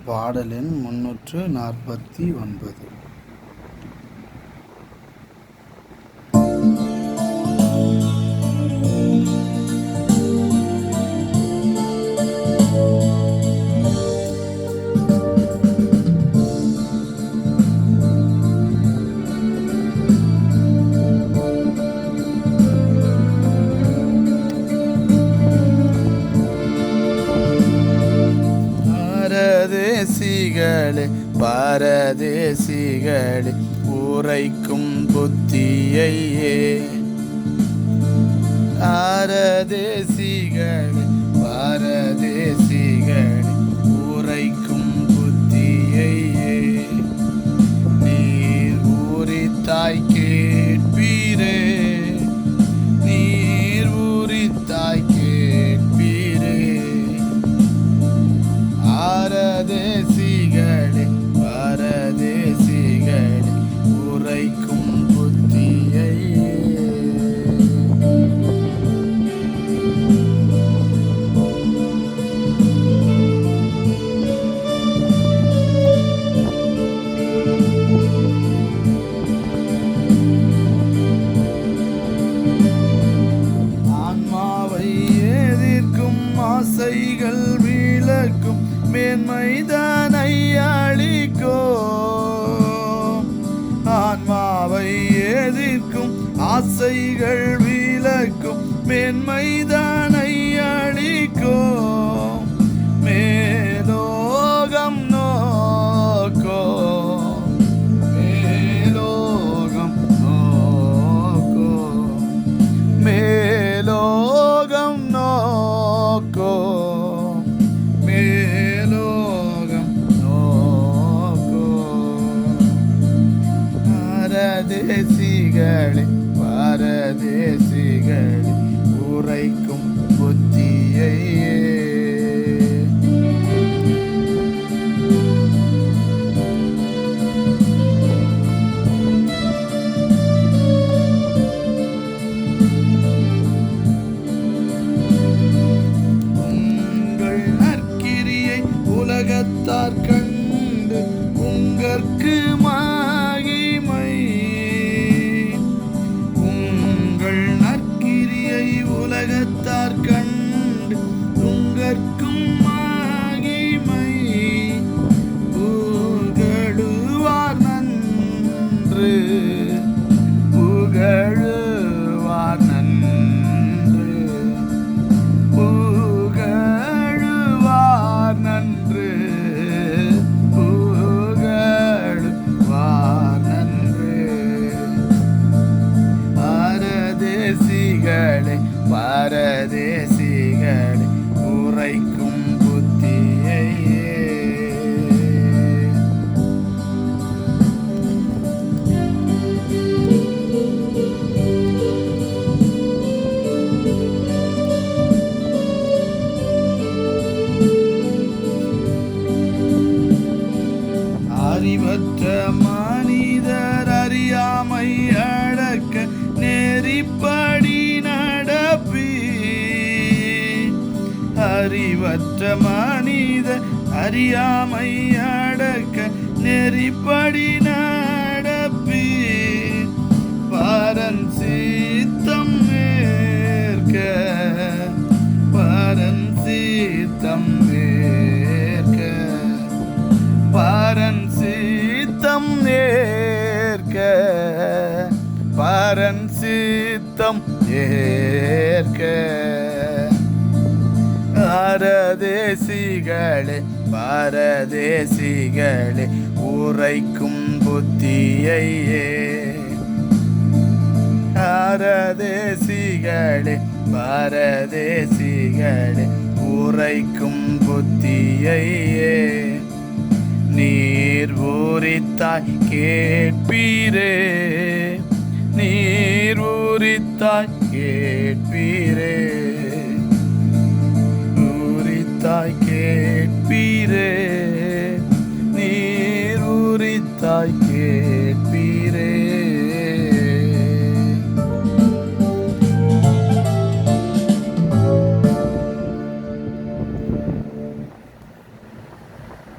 பாடல் எண் 349. பரதேசிகளே உரைக்கும் புத்தியையே பரதேசிகளே உரைக்கும் புத்தியையே நீர் ஊரித்தாய் கேட்பீரே நீர் ஊரித்தாய் கேட்பீரே பரதேசிகளே உரைக்கும் புத்தியையே ஆன்மாவை எதிர்க்கும் ஆசைகள் விளக்கும் மேன்மைதானை அளிக்கோ ஆன்மாவை எதிர்க்கும் ஆசைகள் விளக்கும் மேன்மைதானை அளிக்கோ மேலோகம் நோக்கோ மேலோகம் நோக்கோ மேலோகம் நோக்கோ பரதேசிகளே உரைக்கும் புத்தியையே உங்கள் நற்கிரியை உலகத்தார் கண்டு உங்கற்கு மகிமை உலகத்தார் கண்டு உங்கற்கும் மகிமை புகழுவார் நன்று புகழுவார் நன்று புகழுவார் நன்று புகழுவார் நன்று பரதேசிகளே உரைக்கும் புத்தியையே அறிவற்ற மனிதர் அறியாமை அடக்க நெறிப்படி அறிவற்ற மனித அறியாமை அடக்க நெறிப்படி நடப்பி பரன் சீத்தம் ஏற்க பரன் சீத்தம் ஏற்க பரன் சீத்தம் ஏற்க பரன் சீத்தம் ஏற்க பரதேசிகளே உரைக்கும் புத்தியையே பரதேசிகளே உரைக்கும் புத்தியையே நீர் ஊரித்தாய் கேட்பீரே நீர் ஊரித்தாய் கேட்பீரே கேட்பீரே நீர் ஊரித்தாய்